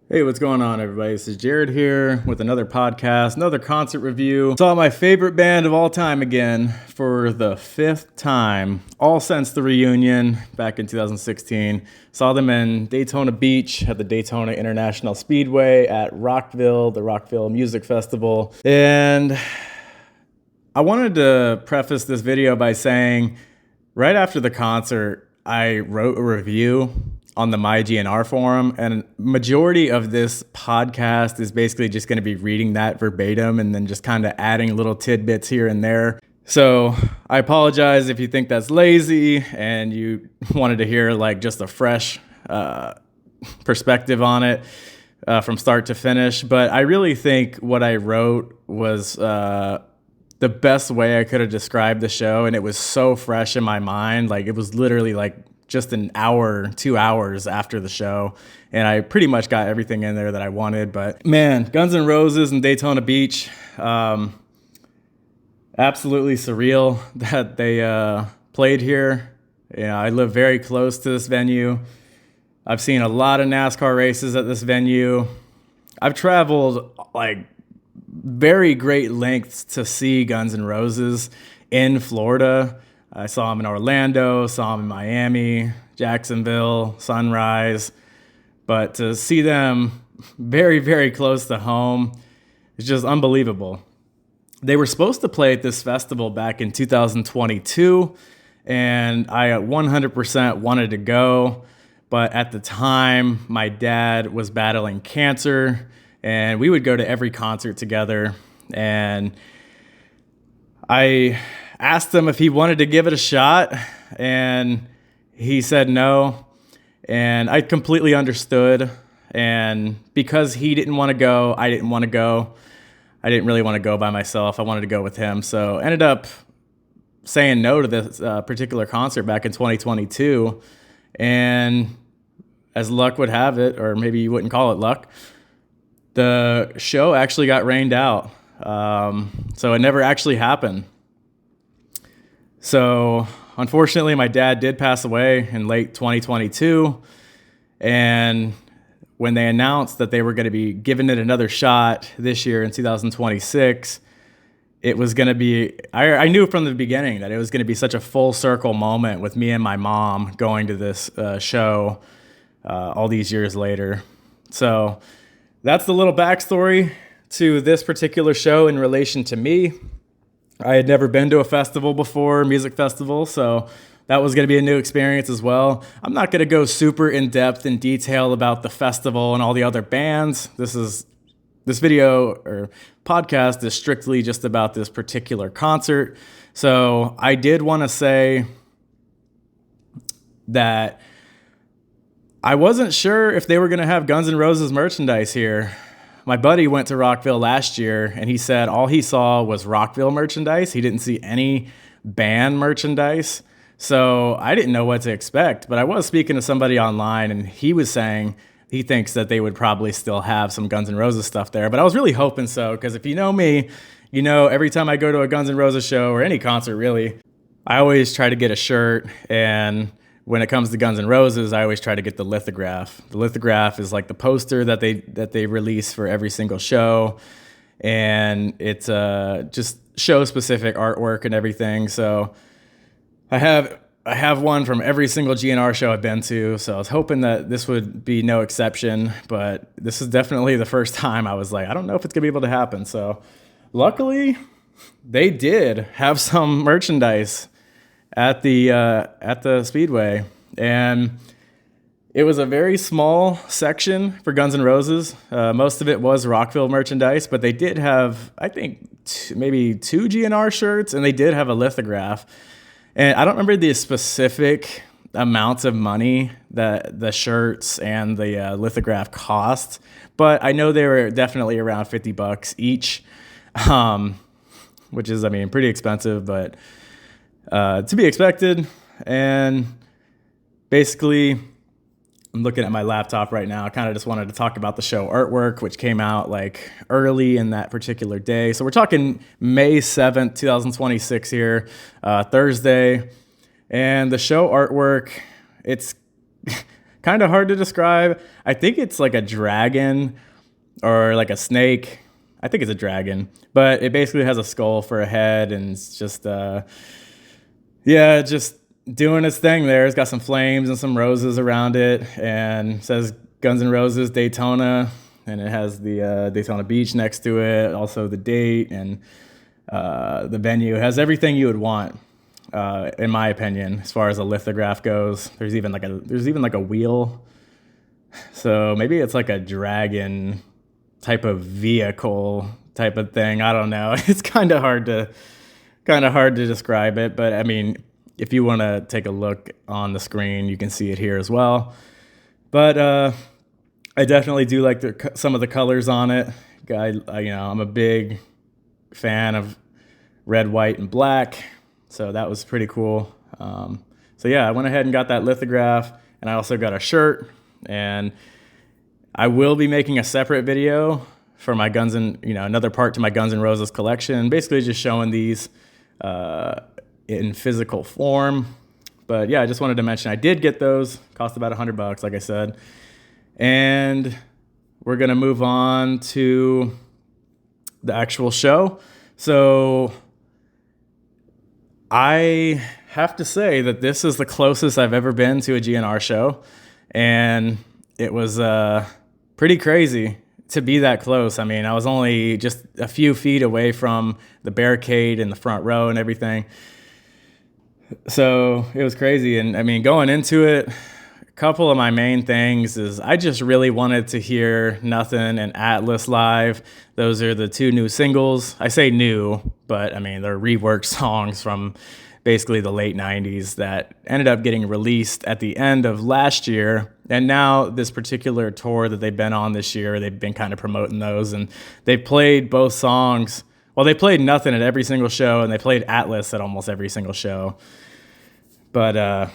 Hey, what's going on, everybody? This is Jared here with another podcast, another concert review. Saw my favorite band of all time again for the fifth time, all since the reunion back in 2016. Saw them in Daytona Beach at the Daytona International Speedway at Rockville, the Rockville Music Festival. And I wanted to preface this video by saying, right after the concert, I wrote a review on the MyGNR forum, and majority of this podcast is basically just going to be reading that verbatim and then just kind of adding little tidbits here and there. So I apologize if you think that's lazy and you wanted to hear like just a fresh perspective on it from start to finish. But I really think what I wrote was the best way I could have described the show, and it was so fresh in my mind. Like it was literally like just an hour, 2 hours after the show, and I pretty much got everything in there that I wanted. But man, Guns N' Roses and Daytona Beach, absolutely surreal that they played here. You know, I live very close to this venue. I've seen a lot of NASCAR races at this venue. I've traveled like very great lengths to see Guns N' Roses in Florida. I saw them in Orlando, saw them in Miami, Jacksonville, Sunrise. But to see them very, very close to home is just unbelievable. They were supposed to play at this festival back in 2022, and I 100% wanted to go. But at the time, my dad was battling cancer, and we would go to every concert together. And I asked him if he wanted to give it a shot, and he said no. And I completely understood. And because he didn't want to go, I didn't want to go. I didn't really want to go by myself. I wanted to go with him. So ended up saying no to this particular concert back in 2022. And as luck would have it, or maybe you wouldn't call it luck, the show actually got rained out. So it never actually happened. So unfortunately, my dad did pass away in late 2022. And when they announced that they were going to be giving it another shot this year in 2026, it was going to be, I knew from the beginning that it was going to be such a full circle moment with me and my mom going to this show all these years later. So that's the little backstory to this particular show in relation to me. I had never been to a festival before, music festival, so that was going to be a new experience as well. I'm not going to go super in-depth in detail about the festival and all the other bands. This video or podcast is strictly just about this particular concert. So I did want to say that I wasn't sure if they were going to have Guns N' Roses merchandise here. My buddy went to Rockville last year, and he said all he saw was Rockville merchandise. He didn't see any band merchandise. So I didn't know what to expect, but I was speaking to somebody online, and he was saying he thinks that they would probably still have some Guns N' Roses stuff there. But I was really hoping so, because if you know me, you know every time I go to a Guns N' Roses show, or any concert really, I always try to get a shirt. And when it comes to Guns N' Roses, I always try to get the lithograph. The lithograph is like the poster that they release for every single show, and it's just show-specific artwork and everything. So I have one from every single GNR show I've been to, so I was hoping that this would be no exception, but this is definitely the first time I was like, I don't know if it's going to be able to happen. So luckily, they did have some merchandise at the Speedway, and it was a very small section for Guns N' Roses. Most of it was Rockville merchandise, but they did have, I think, maybe 2 GNR shirts, and they did have a lithograph. And I don't remember the specific amounts of money that the shirts and the lithograph cost, but I know they were definitely around $50 each, which is, I mean, pretty expensive, but to be expected. And basically, I'm looking at my laptop right now. I kind of just wanted to talk about the show artwork, which came out like early in that particular day. So we're talking May 7th, 2026 here, Thursday. And the show artwork, it's kind of hard to describe. I think it's like a dragon or like a snake. I think it's a dragon, but it basically has a skull for a head, and it's just just doing its thing there. It's got some flames and some roses around it, and it says Guns N' Roses Daytona, and it has the Daytona Beach next to it, also the date, and the venue. It has everything you would want, in my opinion, as far as a lithograph goes. There's even like a wheel, so maybe it's like a dragon type of vehicle type of thing. I don't know. It's kind of hard to describe it, but I mean, if you want to take a look on the screen, you can see it here as well. But I definitely do like some of the colors on it. I'm a big fan of red, white, and black, so that was pretty cool. So yeah, I went ahead and got that lithograph, and I also got a shirt, and I will be making a separate video for my another part to my Guns N' Roses collection, basically just showing these in physical form. But yeah, I just wanted to mention I did get those. Cost about $100, like I said. And we're gonna move on to the actual show. So I have to say that this is the closest I've ever been to a GNR show, and it was pretty crazy to be that close. I mean, I was only just a few feet away from the barricade in the front row and everything. So it was crazy. And I mean, going into it, a couple of my main things is I just really wanted to hear Nothing and Atlas live. Those are the two new singles. I say new, but I mean, they're reworked songs from basically the late 90s that ended up getting released at the end of last year. And now this particular tour that they've been on this year, they've been kind of promoting those, and they played both songs. Well, they played Nothing at every single show, and they played Atlas at almost every single show. But,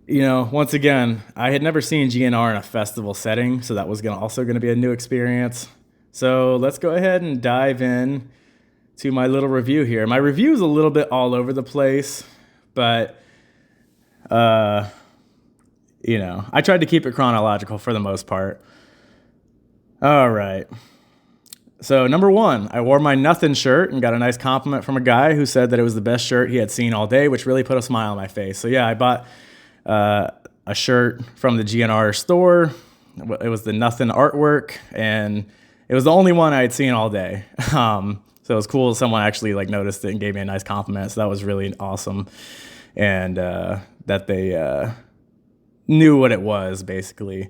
once again, I had never seen GNR in a festival setting, so that was also going to be a new experience. So let's go ahead and dive in to my little review here. My review is a little bit all over the place, but, I tried to keep it chronological for the most part. All right. So number one, I wore my Nothing shirt and got a nice compliment from a guy who said that it was the best shirt he had seen all day, which really put a smile on my face. So yeah, I bought a shirt from the GNR store. It was the Nothing artwork, and it was the only one I had seen all day. So it was cool. Someone actually noticed it and gave me a nice compliment. So that was really awesome. And that they knew what it was, basically.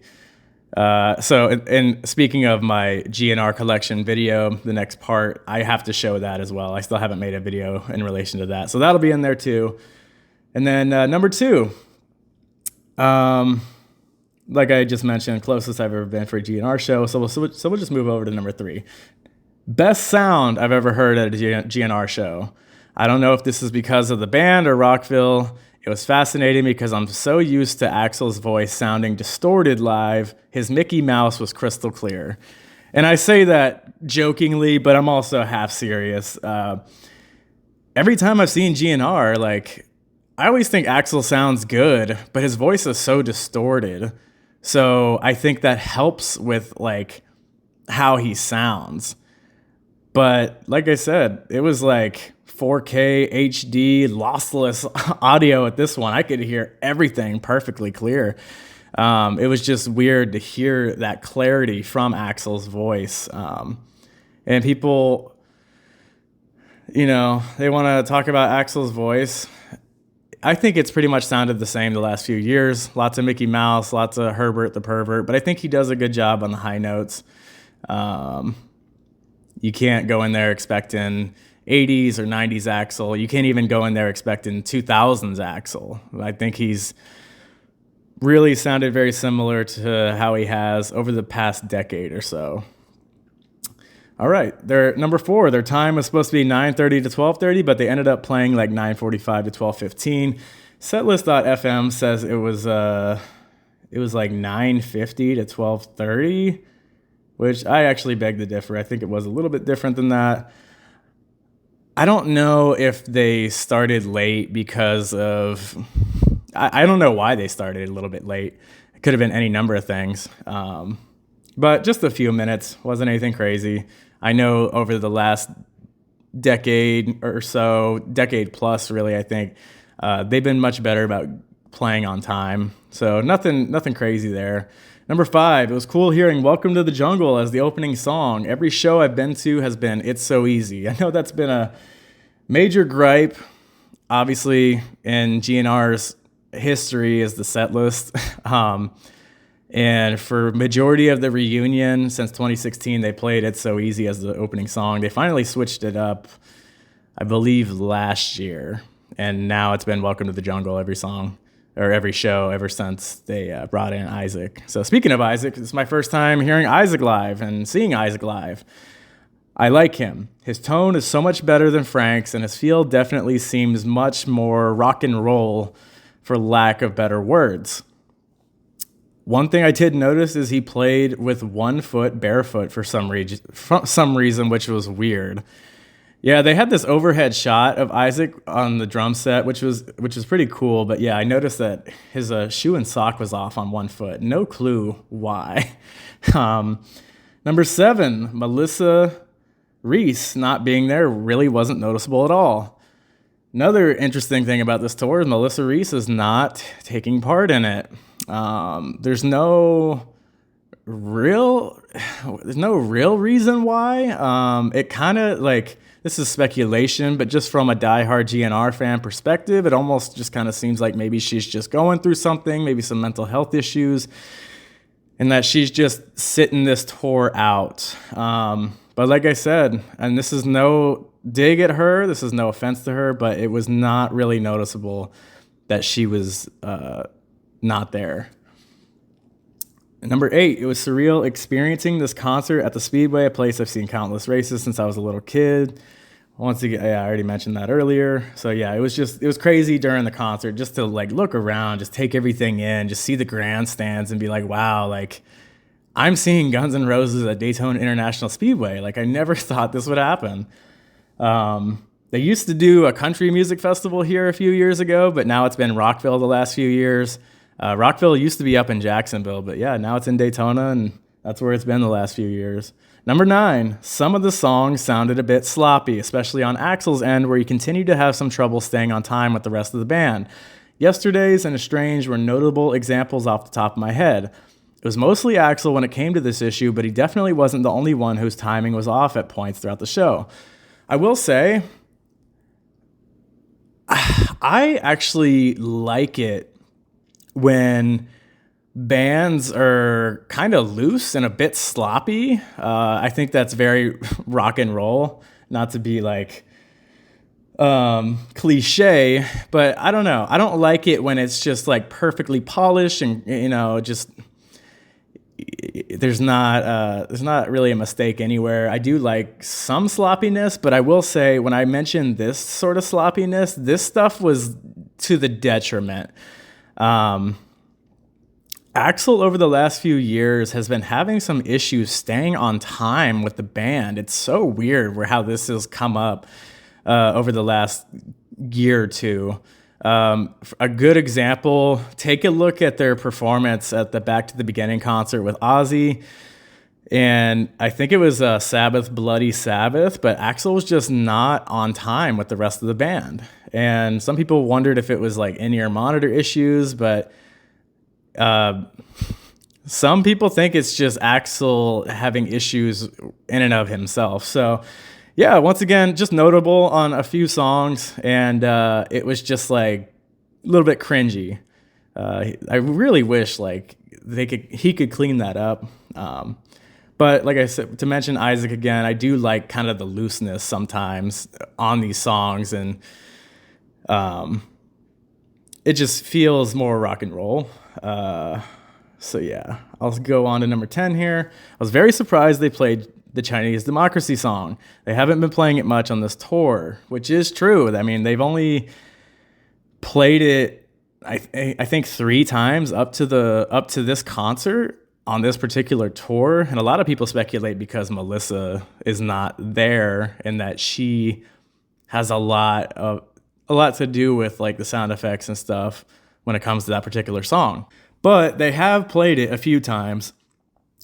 And speaking of my GNR collection video, the next part, I have to show that as well. I still haven't made a video in relation to that. So that'll be in there too. And then number two, like I just mentioned, closest I've ever been for a GNR show. So we'll just move over to number three. Best sound I've ever heard at a GNR show. I don't know if this is because of the band or Rockville. It was fascinating because I'm so used to Axel's voice sounding distorted live. His Mickey Mouse was crystal clear. And I say that jokingly, but I'm also half serious. Every time I've seen GNR, I always think Axel sounds good, but his voice is so distorted. So I think that helps with how he sounds. But like I said, it was 4K HD lossless audio at this one. I could hear everything perfectly clear. It was just weird to hear that clarity from Axel's voice. And people, they want to talk about Axel's voice. I think it's pretty much sounded the same the last few years. Lots of Mickey Mouse, lots of Herbert the Pervert, but I think he does a good job on the high notes. You can't go in there expecting 80s or 90s Axel. You can't even go in there expecting 2000s Axel. I think he's really sounded very similar to how he has over the past decade or so. All right, number four, their time was supposed to be 9:30 to 12:30, but they ended up playing 9:45 to 12:15. Setlist.fm says it was 9:50 to 12:30, which I actually beg to differ. I think it was a little bit different than that. I don't know if they started late because of I don't know why they started a little bit late. It could have been any number of things. But just a few minutes, wasn't anything crazy. I know over the last decade or so, decade plus really, I think, they've been much better about playing on time. So nothing crazy there. Number 5, it was cool hearing Welcome to the Jungle as the opening song. Every show I've been to has been It's So Easy. I know that's been a major gripe, obviously, in GNR's history is the set list. And for majority of the reunion since 2016, they played It's So Easy as the opening song. They finally switched it up, I believe, last year. And now it's been Welcome to the Jungle every song or every show ever since they brought in Isaac. So speaking of Isaac, it's my first time hearing Isaac live and seeing Isaac live. I like him. His tone is so much better than Frank's, and his feel definitely seems much more rock and roll, for lack of better words. One thing I did notice is he played with one foot barefoot for some reason, which was weird. Yeah, they had this overhead shot of Isaac on the drum set, which was pretty cool. But yeah, I noticed that his shoe and sock was off on one foot. No clue why. Number 7, Melissa Reese not being there really wasn't noticeable at all. Another interesting thing about this tour is Melissa Reese is not taking part in it. There's no real reason why. It kind of like, this is speculation, but just from a diehard GNR fan perspective, it almost just kind of seems like maybe she's just going through something, maybe some mental health issues, and that she's just sitting this tour out. But like I said, and this is no dig at her, this is no offense to her, but it was not really noticeable that she was not there. Number 8, it was surreal experiencing this concert at the Speedway, a place I've seen countless races since I was a little kid. Once again, yeah, I already mentioned that earlier. So yeah, it was crazy during the concert just to like look around, just take everything in, just see the grandstands and be like, wow, like I'm seeing Guns N' Roses at Daytona International Speedway. Like I never thought this would happen. They used to do a country music festival here a few years ago, but now it's been Rockville the last few years. Rockville used to be up in Jacksonville, but yeah, now it's in Daytona, and that's where it's been the last few years. Number 9, some of the songs sounded a bit sloppy, especially on Axel's end, where he continued to have some trouble staying on time with the rest of the band. Yesterday's and Estranged were notable examples off the top of my head. It was mostly Axel when it came to this issue, but he definitely wasn't the only one whose timing was off at points throughout the show. I will say, I actually like it when bands are kind of loose and a bit sloppy. I think that's very rock and roll, not to be like cliche, but I don't know. I don't like it when it's just like perfectly polished and, you know, just there's not really a mistake anywhere. I do like some sloppiness, but I will say when I mentioned this sort of sloppiness, this stuff was to the detriment. Axel over the last few years has been having some issues staying on time with the band. It's so weird how this has come up over the last year or two. A good example, take a look at their performance at the Back to the Beginning concert with Ozzy. And I think it was Sabbath, Bloody Sabbath, but Axel was just not on time with the rest of the band. And some people wondered if it was like in-ear monitor issues, but some people think it's just Axel having issues in and of himself. So yeah, once again, just notable on a few songs, and it was just like a little bit cringy. I really wish like he could clean that up. But like I said, to mention Isaac again, I do like kind of the looseness sometimes on these songs, and it just feels more rock and roll. So yeah, I'll go on to number 10 here. I was very surprised they played the Chinese Democracy song. They haven't been playing it much on this tour, which is true. I mean, they've only played it, I think 3 times up to this concert on this particular tour. And a lot of people speculate because Melissa is not there and that she has a lot to do with like the sound effects and stuff. when it comes to that particular song. But they have played it a few times.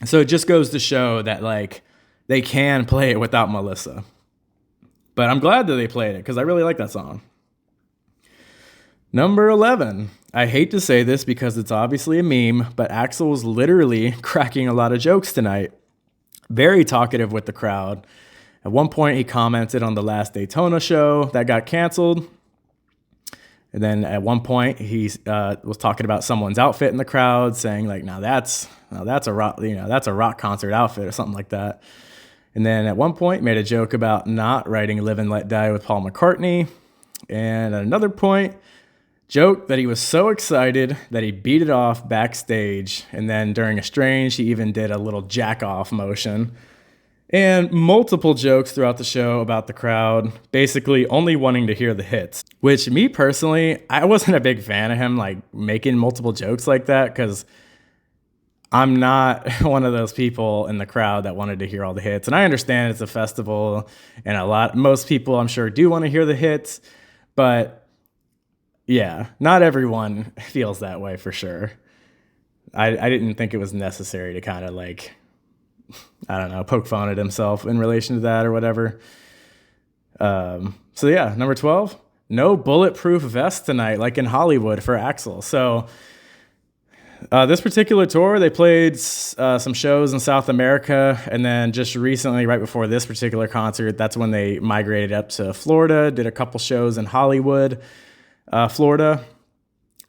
So it just goes to show that like they can play it without Melissa. But I'm glad that they played it because I really like that song. Number 11. I hate to say this because it's obviously a meme, but Axel was literally cracking a lot of jokes tonight. Very talkative with the crowd. At one point, he commented on the last Daytona show that got canceled. And then at one point, he was talking about someone's outfit in the crowd, saying like, "Now that's a rock concert outfit" or something like that. And then at one point, made a joke about not writing "Live and Let Die" with Paul McCartney. And at another point, joked that he was so excited that he beat it off backstage. And then during a Strange, he even did a little jack off motion. And multiple jokes throughout the show about the crowd, basically only wanting to hear the hits. Which, me personally, I wasn't a big fan of him like making multiple jokes like that, because I'm not one of those people in the crowd that wanted to hear all the hits. And I understand it's a festival, and most people I'm sure do want to hear the hits, but yeah, not everyone feels that way for sure. I didn't think it was necessary to kind of like, I don't know, poke fun at himself in relation to that or whatever. So yeah, number 12, no bulletproof vest tonight, like in Hollywood for Axel. So this particular tour, they played some shows in South America, and then just recently, right before this particular concert, that's when they migrated up to Florida, did a couple shows in Hollywood, Florida.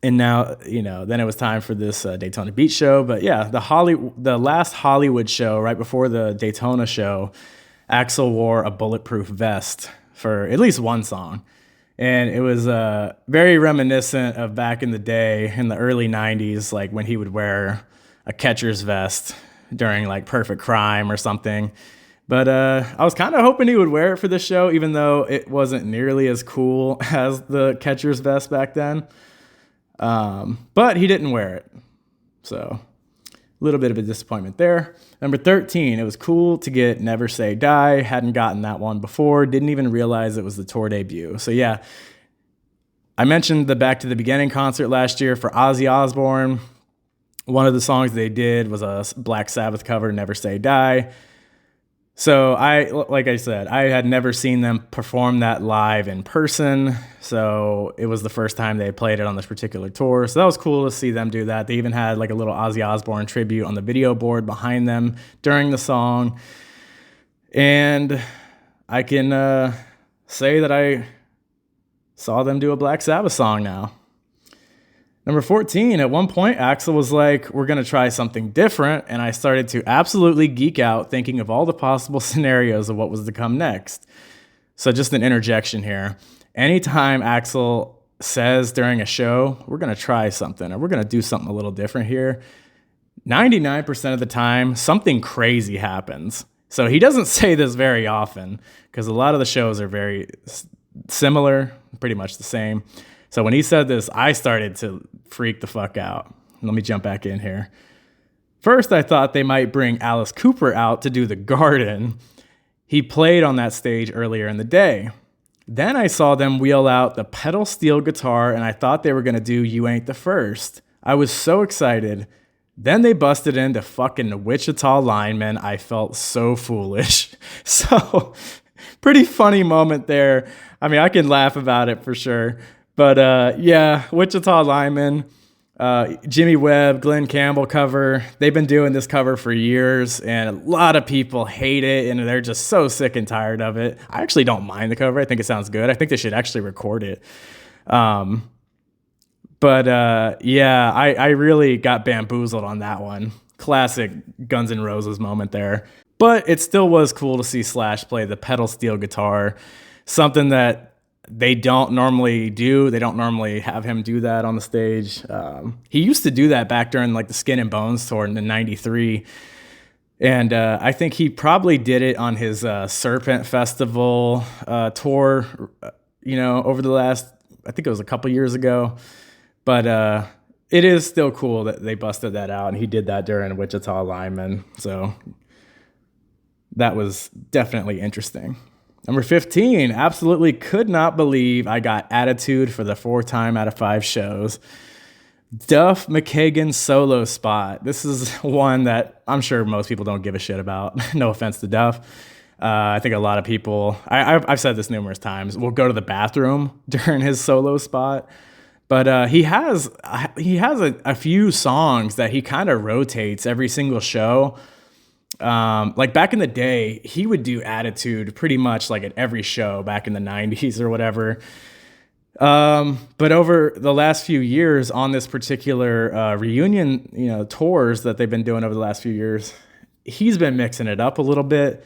And now, then it was time for this Daytona Beach show. But yeah, the last Hollywood show, right before the Daytona show, Axel wore a bulletproof vest for at least one song. And it was very reminiscent of back in the day, in the early 90s, like when he would wear a catcher's vest during like Perfect Crime or something. But I was kind of hoping he would wear it for this show, even though it wasn't nearly as cool as the catcher's vest back then. But he didn't wear it. So a little bit of a disappointment there. Number 13, it was cool to get Never Say Die. Hadn't gotten that one before. Didn't even realize it was the tour debut. So yeah, I mentioned the Back to the Beginning concert last year for Ozzy Osbourne. One of the songs they did was a Black Sabbath cover, Never Say Die. So like I said, I had never seen them perform that live in person. So it was the first time they played it on this particular tour. So that was cool to see them do that. They even had like a little Ozzy Osbourne tribute on the video board behind them during the song. And I can say that I saw them do a Black Sabbath song now. Number 14, at one point, Axel was like, "We're going to try something different." And I started to absolutely geek out thinking of all the possible scenarios of what was to come next. So just an interjection here. Anytime Axel says during a show, "We're going to try something," or "We're going to do something a little different here," 99% of the time, something crazy happens. So he doesn't say this very often because a lot of the shows are very similar, pretty much the same. So when he said this, I started to freak the fuck out. Let me jump back in here. First, I thought they might bring Alice Cooper out to do The Garden. He played on that stage earlier in the day. Then I saw them wheel out the pedal steel guitar, and I thought they were going to do You Ain't the First. I was so excited. Then they busted into fucking Wichita Lineman. I felt so foolish. So, pretty funny moment there. I mean, I can laugh about it for sure. But yeah, Wichita Lineman, Jimmy Webb, Glenn Campbell cover. They've been doing this cover for years, and a lot of people hate it, and they're just so sick and tired of it. I actually don't mind the cover. I think it sounds good. I think they should actually record it. Yeah, I really got bamboozled on that one. Classic Guns N' Roses moment there. But it still was cool to see Slash play the pedal steel guitar, something that they don't normally do. They don't normally have him do that on the stage. He used to do that back during like the Skin and Bones tour in '93. And I think he probably did it on his Serpent Festival tour, over the last, I think it was a couple years ago. But it is still cool that they busted that out, and he did that during Wichita Lineman. So that was definitely interesting. Number 15, absolutely could not believe I got Attitude for the 4th time out of 5 shows. Duff McKagan's solo spot. This is one that I'm sure most people don't give a shit about. No offense to Duff. I think a lot of people, I've said this numerous times, will go to the bathroom during his solo spot. But he has a few songs that he kind of rotates every single show. Like back in the day, he would do Attitude pretty much like at every show back in the 90s or whatever. But over the last few years on this particular reunion, tours that they've been doing over the last few years, he's been mixing it up a little bit.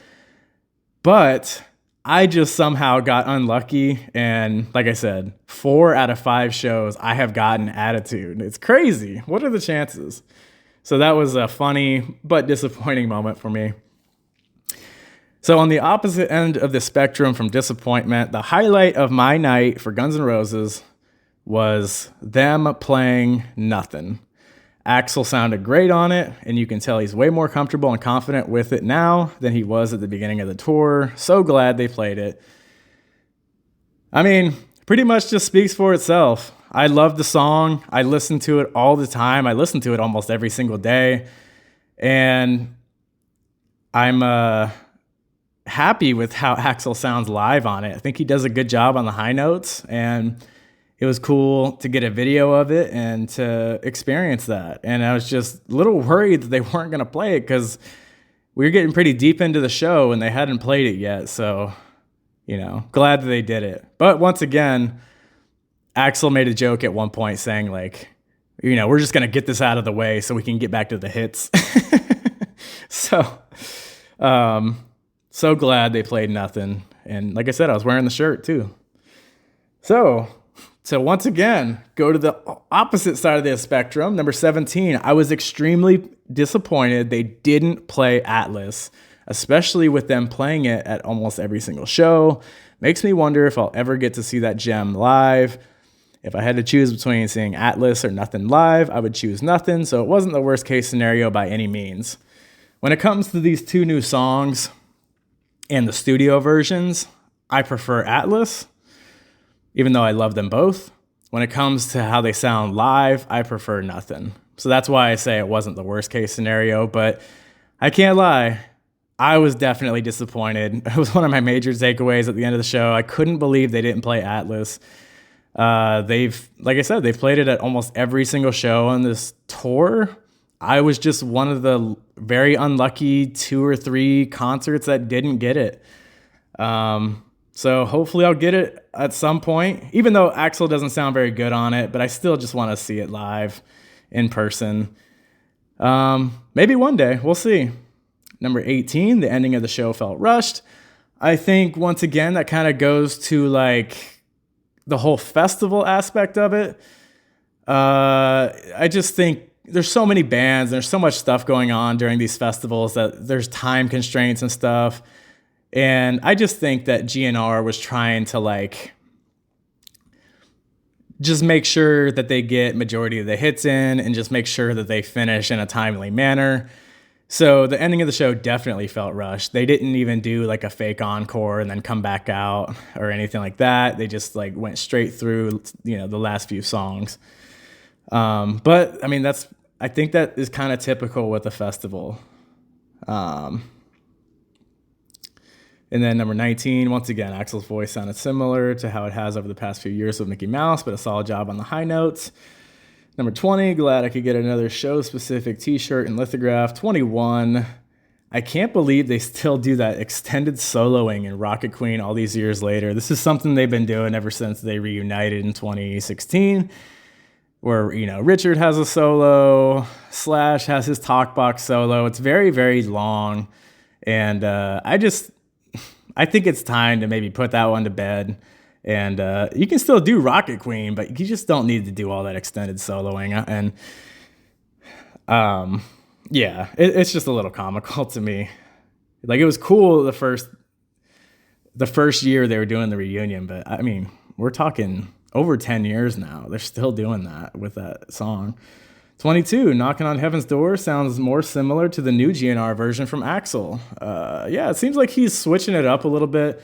But I just somehow got unlucky. And like I said, 4 out of 5 shows I have gotten Attitude. It's crazy. What are the chances? So that was a funny but disappointing moment for me. So on the opposite end of the spectrum from disappointment, the highlight of my night for Guns N' Roses was them playing Nothing. Axel sounded great on it, and you can tell he's way more comfortable and confident with it now than he was at the beginning of the tour. So glad they played it. I mean, pretty much just speaks for itself. I love the song. I listen to it all the time. I listen to it almost every single day. And I'm happy with how Axel sounds live on it. I think he does a good job on the high notes, and it was cool to get a video of it and to experience that. And I was just a little worried that they weren't going to play it because we were getting pretty deep into the show and they hadn't played it yet. So, glad that they did it. But once again, Axel made a joke at one point saying like, we're just going to get this out of the way so we can get back to the hits. So glad they played Nothing. And like I said, I was wearing the shirt too. So once again, go to the opposite side of the spectrum. Number 17, I was extremely disappointed they didn't play Atlas, especially with them playing it at almost every single show. Makes me wonder if I'll ever get to see that gem live. If I had to choose between seeing Atlas or Nothing live, I would choose Nothing, so it wasn't the worst case scenario by any means. When it comes to these 2 new songs and the studio versions, I prefer Atlas, even though I love them both. When it comes to how they sound live, I prefer Nothing. So that's why I say it wasn't the worst case scenario, but I can't lie. I was definitely disappointed. It was one of my major takeaways at the end of the show. I couldn't believe they didn't play Atlas. Like I said, they've played it at almost every single show on this tour. I was just one of the very unlucky 2 or 3 concerts that didn't get it. So hopefully I'll get it at some point, even though Axel doesn't sound very good on it, but I still just want to see it live in person. Maybe one day, we'll see. Number 18, the ending of the show felt rushed. I think once again, that kind of goes to like the whole festival aspect of it. I just think there's so many bands, there's so much stuff going on during these festivals that there's time constraints and stuff. And I just think that GNR was trying to like just make sure that they get majority of the hits in and just make sure that they finish in a timely manner. So the ending of the show definitely felt rushed. They didn't even do like a fake encore and then come back out or anything like that. They just like went straight through, the last few songs. But I mean, I think that is kind of typical with a festival. And then number 19, once again, Axel's voice sounded similar to how it has over the past few years with Mickey Mouse, but a solid job on the high notes. Number 20, glad I could get another show-specific t-shirt and lithograph. 21, I can't believe they still do that extended soloing in Rocket Queen all these years later. This is something they've been doing ever since they reunited in 2016, where, Richard has a solo, Slash has his talk box solo. It's very, very long, and I think it's time to maybe put that one to bed. And you can still do Rocket Queen, but you just don't need to do all that extended soloing. And it's just a little comical to me. Like, it was cool the first year they were doing the reunion, but I mean, we're talking over 10 years now. They're still doing that with that song. 22, Knocking on Heaven's Door sounds more similar to the new GNR version from Axel. It seems like he's switching it up a little bit.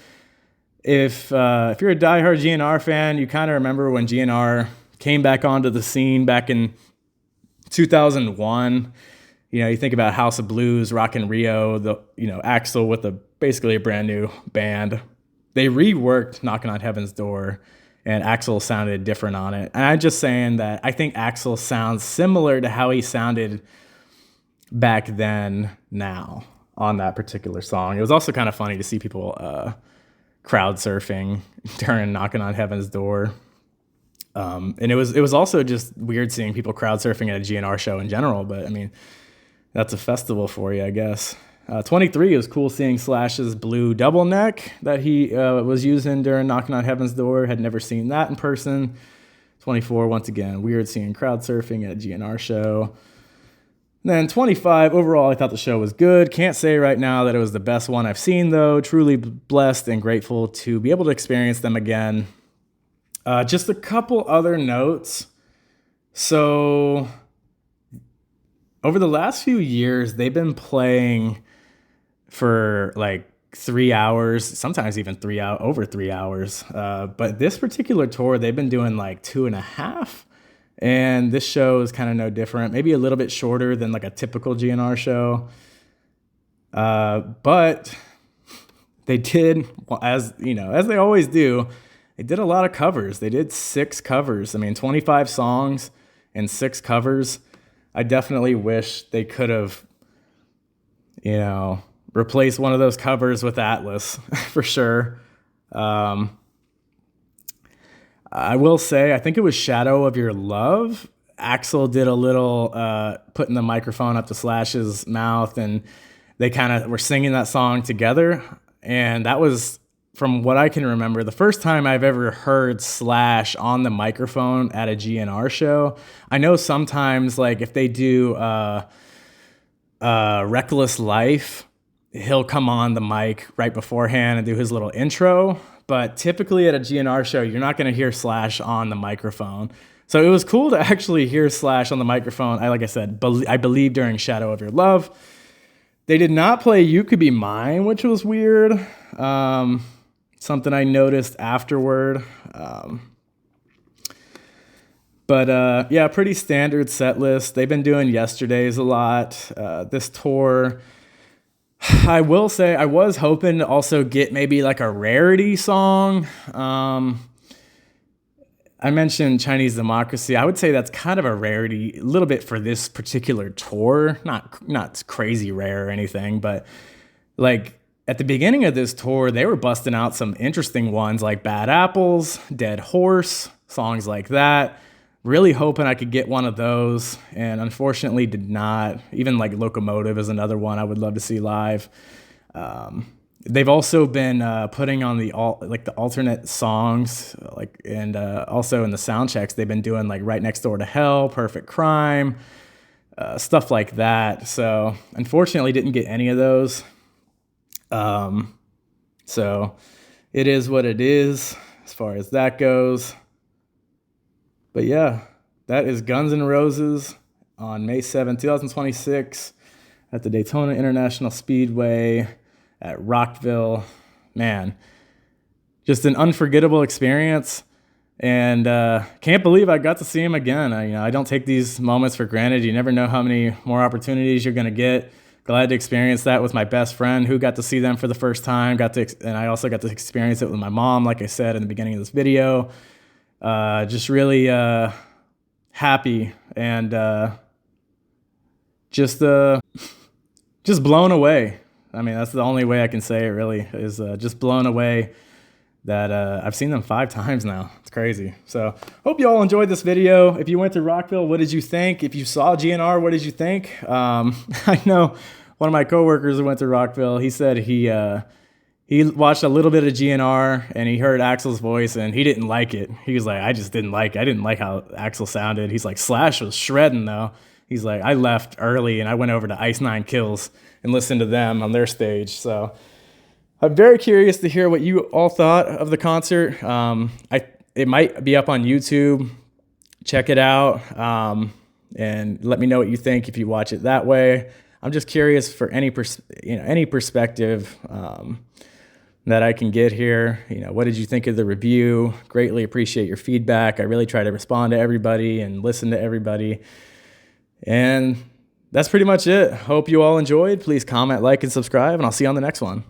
If you're a diehard GNR fan, you kind of remember when GNR came back onto the scene back in 2001, you think about House of Blues, Rock in Rio, Axel with basically a brand new band. They reworked Knocking on Heaven's Door, and Axel sounded different on it. And I'm just saying that I think Axel sounds similar to how he sounded back then now on that particular song. It was also kind of funny to see people crowd surfing during Knocking on Heaven's Door. And it was also just weird seeing people crowd surfing at a GNR show in general, but I mean, that's a festival for you, I guess. 23, it was cool seeing Slash's blue double neck that he was using during Knocking on Heaven's Door. Had never seen that in person. 24, once again, weird seeing crowd surfing at a GNR show. And then 25, overall, I thought the show was good. Can't say right now that it was the best one I've seen, though. Truly blessed and grateful to be able to experience them again. Just a couple other notes. So over the last few years, they've been playing for like 3 hours, sometimes even over 3 hours. But this particular tour, they've been doing like 2.5. And this show is kind of no different. Maybe a little bit shorter than like a typical GNR show. But they did, as they always do, they did a lot of covers. They did 6 covers. I mean, 25 songs and 6 covers. I definitely wish they could have, replaced one of those covers with Atlas for sure. I will say, I think it was Shadow of Your Love. Axel did a little putting the microphone up to Slash's mouth, and they kind of were singing that song together. And that was, from what I can remember, the first time I've ever heard Slash on the microphone at a GNR show. I know sometimes, like, if they do Reckless Life, he'll come on the mic right beforehand and do his little intro. But typically at a GNR show, you're not going to hear Slash on the microphone. So it was cool to actually hear Slash on the microphone. Like I said, I believe during Shadow of Your Love. They did not play You Could Be Mine, which was weird. Something I noticed afterward. But yeah, pretty standard set list. They've been doing Yesterdays a lot. This tour, I will say, I was hoping to also get maybe like a rarity song. I mentioned Chinese Democracy. I would say that's kind of a rarity, a little bit for this particular tour. Not crazy rare or anything, but like at the beginning of this tour, they were busting out some interesting ones like Bad Apples, Dead Horse, songs like that. Really hoping I could get one of those, and unfortunately did not. Even like Locomotive is another one I would love to see live. They've also been putting on the alternate songs, and also in the sound checks they've been doing like Right Next Door to Hell, Perfect Crime, stuff like that. So unfortunately didn't get any of those. So it is what it is as far as that goes. But yeah, that is Guns N' Roses on May 7th, 2026 at the Daytona International Speedway at Rockville. Man, just an unforgettable experience, and can't believe I got to see him again. I don't take these moments for granted. You never know how many more opportunities you're going to get. Glad to experience that with my best friend who got to see them for the first time. And I also got to experience it with my mom, like I said in the beginning of this video. Just really happy and just blown away. I mean, that's the only way I can say it, really, is just blown away that I've seen them 5 times now. It's crazy. So hope you all enjoyed this video. If you went to Rockville, what did you think? If you saw GNR, what did you think? I know one of my coworkers who went to Rockville, he said he watched a little bit of GNR and he heard Axel's voice and he didn't like it. He was like, I didn't like how Axel sounded. He's like, Slash was shredding though. He's like, I left early and I went over to Ice Nine Kills and listened to them on their stage. So I'm very curious to hear what you all thought of the concert. It might be up on YouTube. Check it out and let me know what you think if you watch it that way. I'm just curious for any perspective that I can get here. What did you think of the review? Greatly appreciate your feedback. I really try to respond to everybody and listen to everybody. And that's pretty much it. Hope you all enjoyed. Please comment, like, and subscribe, and I'll see you on the next one.